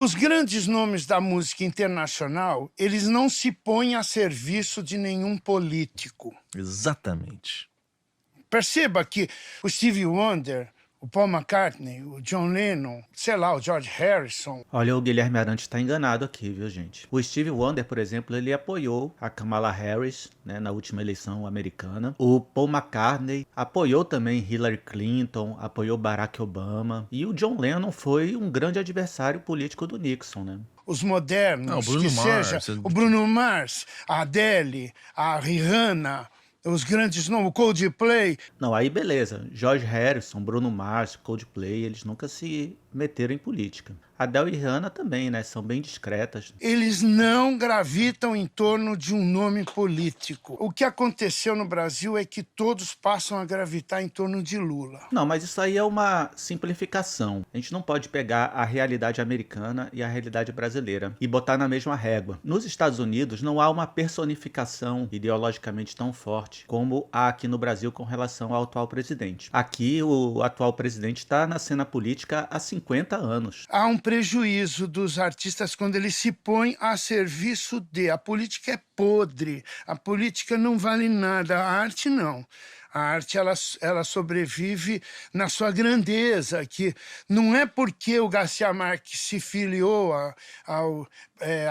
Os grandes nomes da música internacional, eles não se põem a serviço de nenhum político. Exatamente. Perceba que o Stevie Wonder, o Paul McCartney, o John Lennon, sei lá, o George Harrison. Olha, o Guilherme Arantes está enganado aqui, viu, gente? O Stevie Wonder, por exemplo, ele apoiou a Kamala Harris, né, na última eleição americana. O Paul McCartney apoiou também Hillary Clinton, apoiou Barack Obama. E o John Lennon foi um grande adversário político do Nixon, né? Os modernos, o Bruno que seja Mars. o Bruno Mars, a Adele, a Rihanna, os grandes nomes, o Coldplay. Não, aí beleza. George Harrison, Bruno Mars, Coldplay, eles nunca se meteram em política. Adele e Rihanna também, né? São bem discretas. Eles não gravitam em torno de um nome político. O que aconteceu no Brasil é que todos passam a gravitar em torno de Lula. Não, mas isso aí é uma simplificação. A gente não pode pegar a realidade americana e a realidade brasileira e botar na mesma régua. Nos Estados Unidos não há uma personificação ideologicamente tão forte como há aqui no Brasil com relação ao atual presidente. Aqui o atual presidente está na cena política há 50 anos. Há um prejuízo dos artistas quando eles se põem a serviço de. A política é podre, a política não vale nada, a arte não. A arte, ela sobrevive na sua grandeza, que não é porque o Garcia Marques se filiou,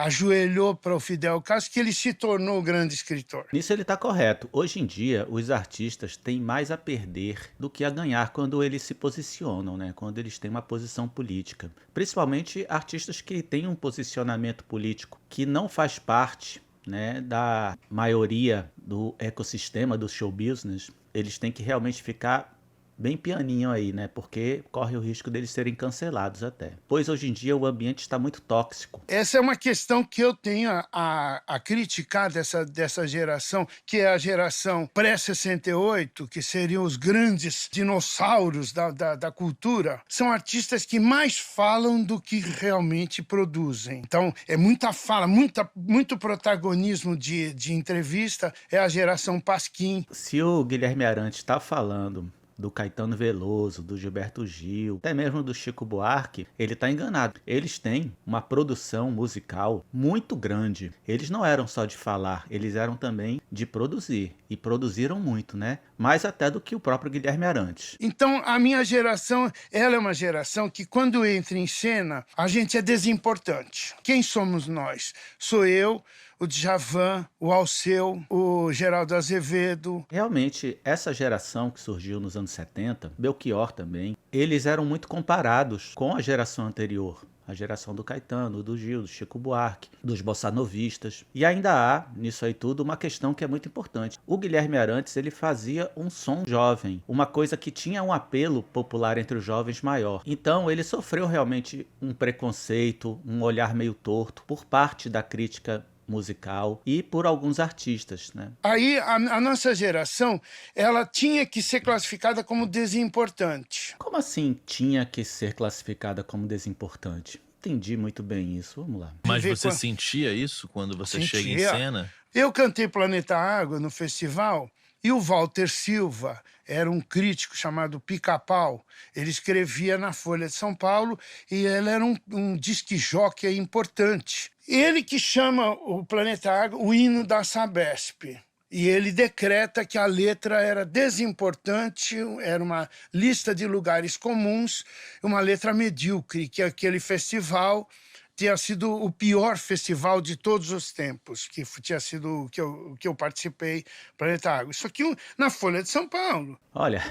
ajoelhou para o Fidel Castro, que ele se tornou grande escritor. Nisso ele está correto. Hoje em dia, os artistas têm mais a perder do que a ganhar quando eles se posicionam, né? Quando eles têm uma posição política. Principalmente artistas que têm um posicionamento político que não faz parte, né, da maioria do ecossistema do show business. Eles têm que realmente ficar bem pianinho aí, né? Porque corre o risco deles serem cancelados até. Pois hoje em dia o ambiente está muito tóxico. Essa é uma questão que eu tenho a criticar dessa geração, que é a geração pré-68, que seriam os grandes dinossauros da cultura. São artistas que mais falam do que realmente produzem. Então, é muita fala, muito protagonismo de entrevista, é a geração Pasquim. Se o Guilherme Arantes está falando do Caetano Veloso, do Gilberto Gil, até mesmo do Chico Buarque, ele está enganado. Eles têm uma produção musical muito grande. Eles não eram só de falar, eles eram também de produzir. E produziram muito, né? Mais até do que o próprio Guilherme Arantes. Então, a minha geração, ela é uma geração que, quando entra em cena, a gente é desimportante. Quem somos nós? Sou eu, o Djavan, o Alceu, o Geraldo Azevedo. Realmente, essa geração que surgiu nos anos 70, Belchior também, eles eram muito comparados com a geração anterior. A geração do Caetano, do Gil, do Chico Buarque, dos bossanovistas. E ainda há, nisso aí tudo, uma questão que é muito importante. O Guilherme Arantes, ele fazia um som jovem, uma coisa que tinha um apelo popular entre os jovens maior. Então, ele sofreu realmente um preconceito, um olhar meio torto por parte da crítica musical e por alguns artistas, né? Aí a nossa geração, ela tinha que ser classificada como desimportante. Como assim tinha que ser classificada como desimportante? Entendi muito bem isso, vamos lá. Mas você sentia isso quando você chega em cena? Eu cantei Planeta Água no festival e o Walter Silva era um crítico chamado Pica-Pau. Ele escrevia na Folha de São Paulo e ele era um disc-jockey importante. Ele que chama o Planeta Água o hino da Sabesp. E ele decreta que a letra era desimportante, era uma lista de lugares comuns, uma letra medíocre, que aquele festival tinha sido o pior festival de todos os tempos, que tinha sido o que eu participei, Planeta Água. Isso aqui na Folha de São Paulo. Olha,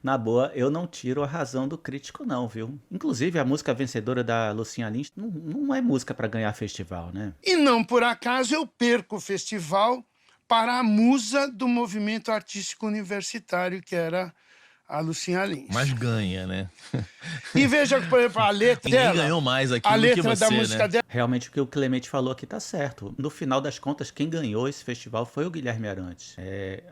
na boa, eu não tiro a razão do crítico não, viu? Inclusive, a música vencedora da Lucinha Lins não é música para ganhar festival, né? E não por acaso eu perco o festival para a musa do movimento artístico universitário, que era a Lucinha Lins. Mas ganha, né? E veja, por exemplo, a letra dela... Ninguém ganhou mais aquilo a do letra que você, da música né? dela Realmente o que o Clemente falou aqui tá certo. No final das contas, quem ganhou esse festival foi o Guilherme Arantes.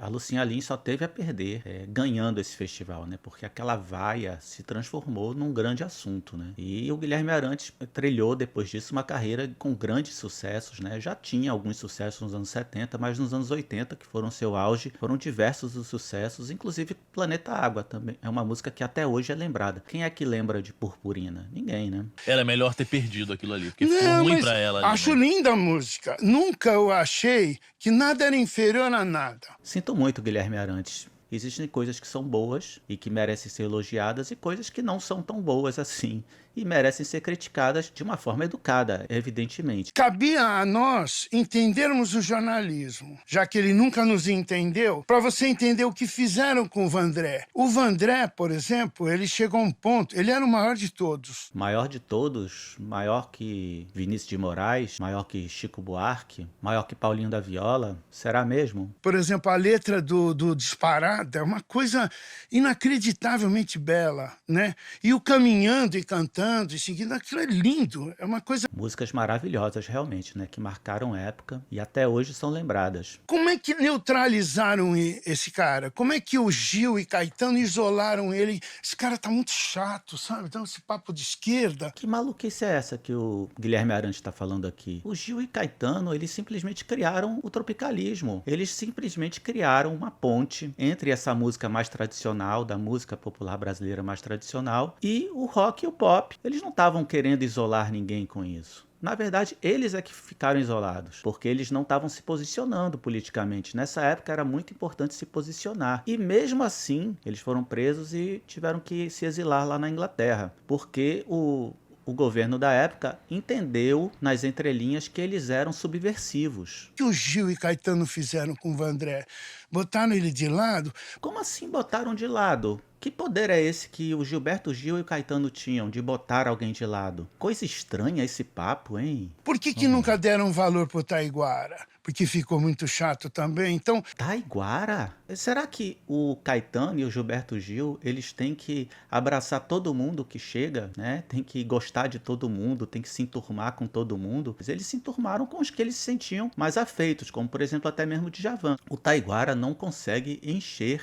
A Lucinha Lins só teve a perder ganhando esse festival, né? Porque aquela vaia se transformou num grande assunto, né? E o Guilherme Arantes trilhou depois disso uma carreira com grandes sucessos, né? Já tinha alguns sucessos nos anos 70, mas nos anos 80, que foram seu auge, foram diversos os sucessos, inclusive Planeta Água também. É uma música que até hoje é lembrada. Quem é que lembra de Purpurina? Ninguém, né? Era melhor ter perdido aquilo ali, porque ficou ruim pra ela ali. Acho linda a música. Nunca eu achei que nada era inferior a nada. Sinto muito, Guilherme Arantes. Existem coisas que são boas e que merecem ser elogiadas e coisas que não são tão boas assim e merecem ser criticadas de uma forma educada, evidentemente. Cabia a nós entendermos o jornalismo, já que ele nunca nos entendeu, para você entender o que fizeram com o Vandré. O Vandré, por exemplo, ele chegou a um ponto, ele era o maior de todos. Maior de todos, maior que Vinícius de Moraes, maior que Chico Buarque, maior que Paulinho da Viola, será mesmo? Por exemplo, a letra do Disparada é uma coisa inacreditavelmente bela, né? E o Caminhando e Cantando e seguindo, aquilo é lindo, é uma coisa... Músicas maravilhosas, realmente, né? Que marcaram época e até hoje são lembradas. Como é que neutralizaram esse cara? Como é que o Gil e Caetano isolaram ele? Esse cara tá muito chato, sabe? Então esse papo de esquerda... Que maluquice é essa que o Guilherme Arantes está falando aqui? O Gil e Caetano, eles simplesmente criaram o tropicalismo. Eles simplesmente criaram uma ponte entre essa música mais tradicional, da música popular brasileira mais tradicional, e o rock e o pop. Eles não estavam querendo isolar ninguém com isso. Na verdade, eles é que ficaram isolados, porque eles não estavam se posicionando politicamente. Nessa época era muito importante se posicionar. E mesmo assim, eles foram presos e tiveram que se exilar lá na Inglaterra, porque o governo da época entendeu nas entrelinhas que eles eram subversivos. O que o Gil e Caetano fizeram com o Vandré? Botaram ele de lado? Como assim botaram de lado? Que poder é esse que o Gilberto Gil e o Caetano tinham de botar alguém de lado? Coisa estranha esse papo, hein? Por que nunca deram valor pro Taiguara? Porque ficou muito chato também, então... Taiguara? Será que o Caetano e o Gilberto Gil, eles têm que abraçar todo mundo que chega, né? Tem que gostar de todo mundo, tem que se enturmar com todo mundo? Eles se enturmaram com os que eles se sentiam mais afeitos, como por exemplo até mesmo o Djavan. O Taiguara não consegue encher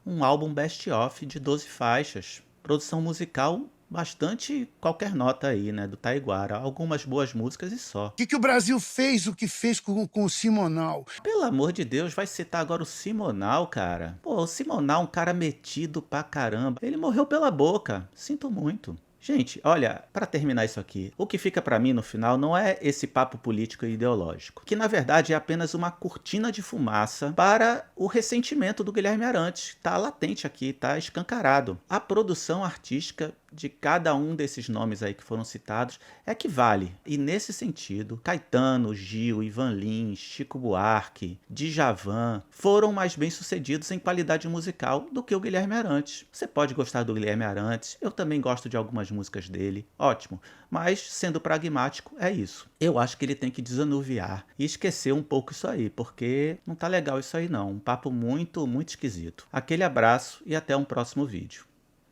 um álbum best-of de 12 faixas. Produção musical bastante qualquer nota aí, né, do Taiguara. Algumas boas músicas e só. O que o Brasil fez o que fez com o Simonal? Pelo amor de Deus, vai citar agora o Simonal, cara. Pô, o Simonal é um cara metido pra caramba. Ele morreu pela boca. Sinto muito. Gente, olha, para terminar isso aqui, o que fica para mim no final não é esse papo político e ideológico, que na verdade é apenas uma cortina de fumaça para o ressentimento do Guilherme Arantes. Tá latente aqui, tá escancarado. A produção artística de cada um desses nomes aí que foram citados é que vale. E nesse sentido, Caetano, Gil, Ivan Lins, Chico Buarque, Djavan foram mais bem-sucedidos em qualidade musical do que o Guilherme Arantes. Você pode gostar do Guilherme Arantes, eu também gosto de algumas músicas dele, ótimo. Mas, sendo pragmático, é isso. Eu acho que ele tem que desanuviar e esquecer um pouco isso aí, porque não tá legal isso aí não. Um papo muito, muito esquisito. Aquele abraço e até um próximo vídeo.